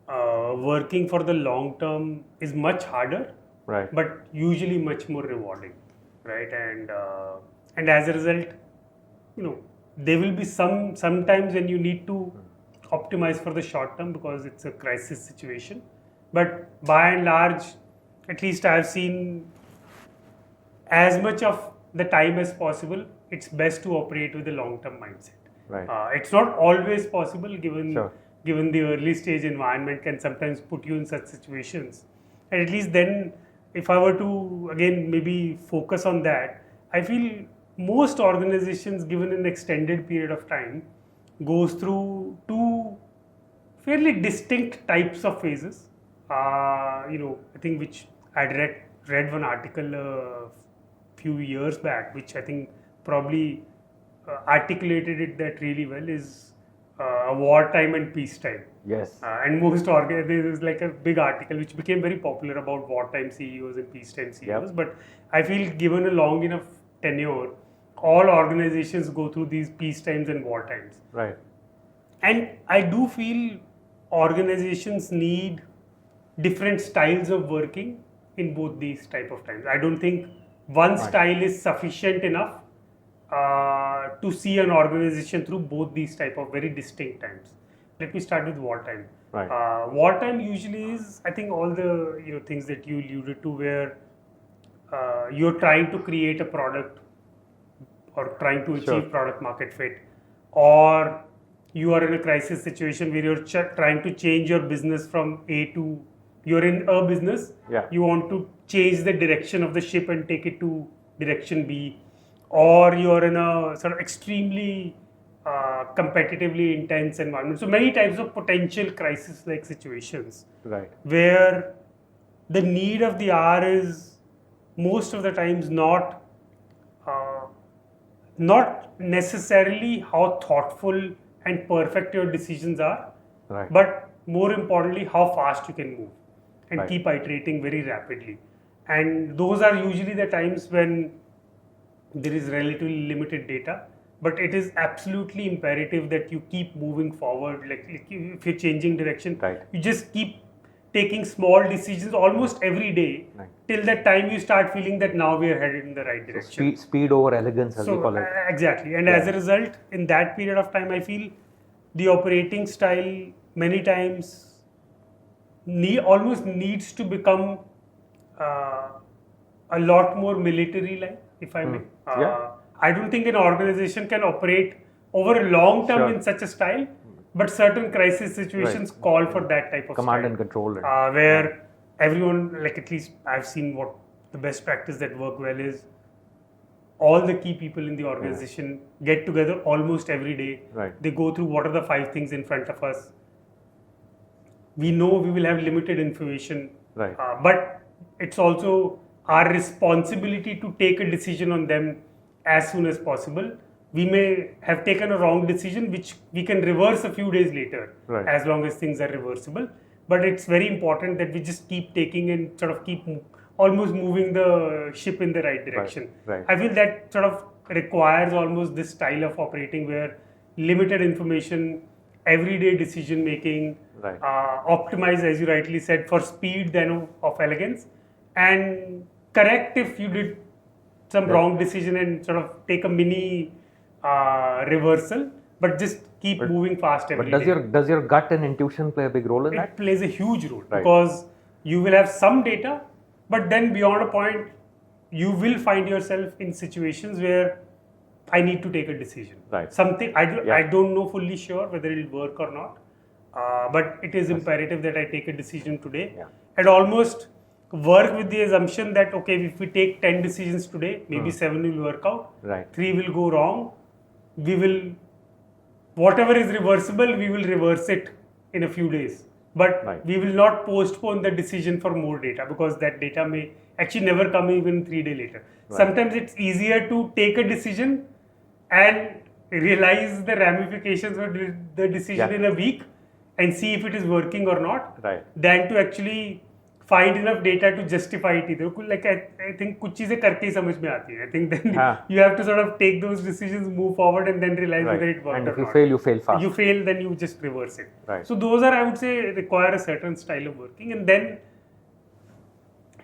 working for the long term is much harder, but usually much more rewarding, right? And as a result, there will be sometimes when you need to optimize for the short term because it's a crisis situation. But by and large, at least I've seen as much of the time as possible, it's best to operate with a long-term mindset. It's not always possible given the early stage environment can sometimes put you in such situations. And at least then, if I were to again maybe focus on that, I feel most organizations, given an extended period of time, goes through 2 fairly distinct types of phases. I think which I'd read one article a few years back, which I think probably articulated it that really well, is wartime and peacetime. Yes. And most there's like a big article which became very popular about wartime CEOs and peacetime CEOs. But I feel given a long enough tenure, all organizations go through these peace times and war times. Right. And I do feel organizations need different styles of working in both these type of times. I don't think one style is sufficient enough to see an organization through both these type of very distinct times. Let me start with wartime. Right. Wartime usually is, I think, all the things that you alluded to, where you're trying to create a product or trying to achieve Sure. product market fit, or you are in a crisis situation where you're trying to change your business from A to, you're in a business, Yeah. you want to change the direction of the ship and take it to direction B, or you're in a sort of extremely competitively intense environment. So many types of potential crisis like situations Right. where the need of the hour is most of the times uh, not necessarily how thoughtful and perfect your decisions are, Right. but more importantly, how fast you can move and Right. keep iterating very rapidly. And those are usually the times when there is relatively limited data, but it is absolutely imperative that you keep moving forward. Like if you're changing direction, Right. you just keep taking small decisions almost every day, Right. till that time you start feeling that now we are headed in the right direction. Speed over elegance, as we call it. Exactly, and Yeah. as a result, in that period of time, I feel the operating style many times almost needs to become uh, a lot more military-like, if I may. Yeah. I don't think an organization can operate over a long term Sure. in such a style, but certain crisis situations Right. call for that type of Command style. and control. Where everyone, like at least I've seen what the best practice that work well is, all the key people in the organization get together almost every day. Right. They go through what are the 5 things in front of us. We know we will have limited information, Right. but it's also our responsibility to take a decision on them as soon as possible. We may have taken a wrong decision, which we can reverse a few days later, Right. as long as things are reversible. But it's very important that we just keep taking and sort of keep almost moving the ship in the right direction. Right. I feel that sort of requires almost this style of operating where limited information, everyday decision making, Right. optimize, as you rightly said, for speed than of elegance, and correct if you did some wrong decision and sort of take a mini reversal, but just keep moving fast every But day. does your gut and intuition play a big role in that? It plays a huge role, Right. because you will have some data, but then beyond a point, you will find yourself in situations where I need to take a decision. Right. Something Yeah. I don't know fully sure whether it will work or not, but it is imperative that I take a decision today, Yeah. and almost work with the assumption that okay, if we take 10 decisions today, maybe 7 will work out, Right. 3 will go wrong. We will, whatever is reversible, we will reverse it in a few days. But Right. we will not postpone the decision for more data, because that data may actually never come even 3 days later. Right. Sometimes it's easier to take a decision and realize the ramifications of the decision Yeah. in a week and see if it is working or not, Right. than to actually find enough data to justify it either. Like I think कुछ चीजें करके ही समझ में आती हैं. I think then हाँ. you have to sort of take those decisions, move forward, and then realize whether Right. it worked And or if you not. fail, you fail fast. You fail, then you just reverse it. Right. So those are, I would say, require a certain style of working, and then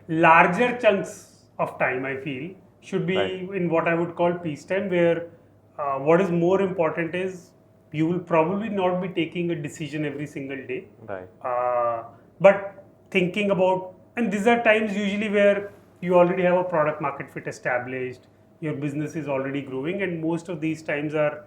larger chunks of time, I feel, should be Right. in what I would call peacetime, where what is more important is you will probably not be taking a decision every single day, Right. but thinking about, and these are times usually where you already have a product market fit established, your business is already growing, and most of these times are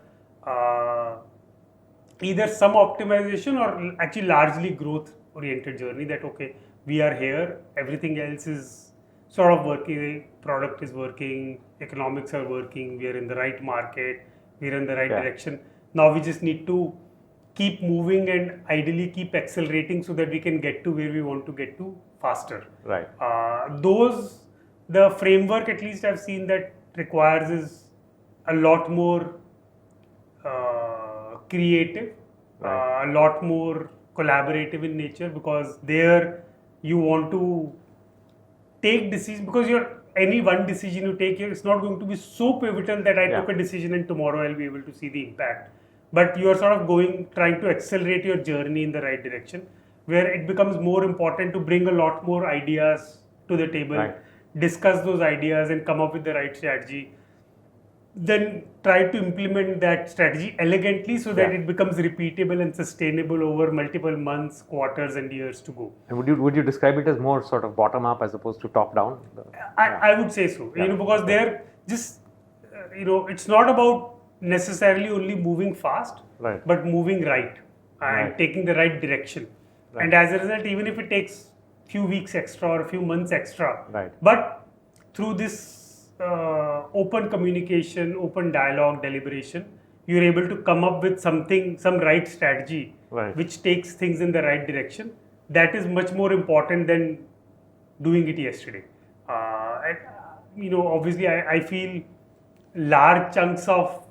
either some optimization or actually largely growth oriented journey, that okay, we are here, everything else is sort of working, product is working, economics are working, we are in the right market, we are in the right Yeah. direction. Now we just need to keep moving and ideally keep accelerating so that we can get to where we want to get to faster. Right. The framework, at least I've seen, that requires is a lot more creative, Right. a lot more collaborative in nature, because there you want to take decisions, because any one decision you take here, it's not going to be so pivotal that I Yeah. took a decision and tomorrow I'll be able to see the impact. But you are sort of trying to accelerate your journey in the right direction, where it becomes more important to bring a lot more ideas to the table, Right. discuss those ideas and come up with the right strategy. then try to implement that strategy elegantly so that Yeah. it becomes repeatable and sustainable over multiple months, quarters, and years to go. And would you describe it as more sort of bottom up as opposed to top down? I would say so. Yeah. Because Okay. they're just, it's not about necessarily only moving fast, Right. but moving right and Right. taking the right direction. Right. And as a result, even if it takes few weeks extra or a few months extra, Right. but through this open communication, open dialogue, deliberation, you're able to come up with something, some right strategy, Right. which takes things in the right direction. That is much more important than doing it yesterday. Obviously, I feel large chunks of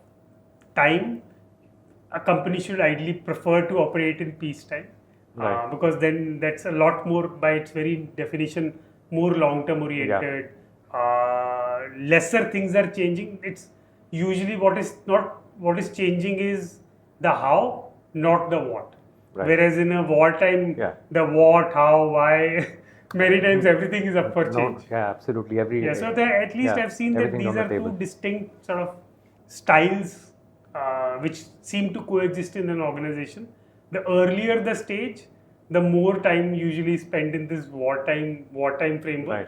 time a company should ideally prefer to operate in peacetime, Right. because then that's a lot more, by its very definition, more long-term oriented. Lesser things are changing. It's usually what is changing is the how, not the what. Right. Whereas in a wartime, Yeah. the what, how, why, many times everything is up for change. No, yeah, absolutely. So at least yeah, I've seen that everything's these on the are table. two distinct sort of styles which seem to coexist in an organization. The earlier the stage, the more time usually spent in this wartime framework. Right.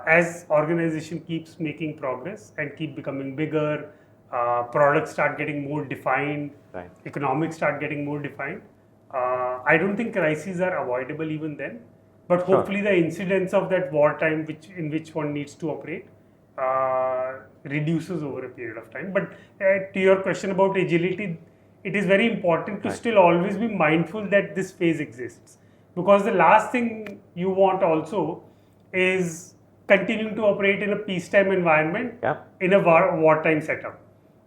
As organization keeps making progress and keep becoming bigger, products start getting more defined, Right. economics start getting more defined. I don't think crises are avoidable even then, but Sure. hopefully the incidence of that wartime in which one needs to operate reduces over a period of time. But to your question about agility, it is very important to Right. still always be mindful that this phase exists, because the last thing you want also is continuing to operate in a peacetime environment Yeah. in a wartime setup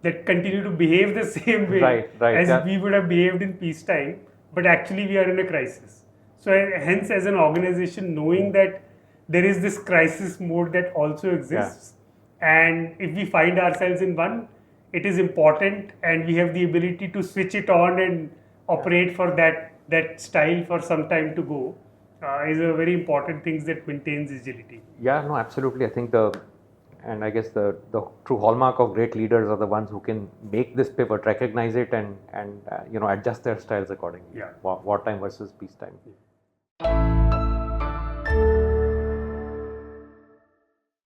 that continue to behave the same way Right, as yeah. we would have behaved in peacetime, but actually we are in a crisis. So hence, as an organization, knowing that there is this crisis mode that also exists, and if we find ourselves in one, it is important, and we have the ability to switch it on and operate for that style for some time to go, is a very important thing that maintains agility. Yeah, no, absolutely. I think I guess the true hallmark of great leaders are the ones who can make this pivot, recognize it, and adjust their styles accordingly. Yeah. Wartime versus peacetime.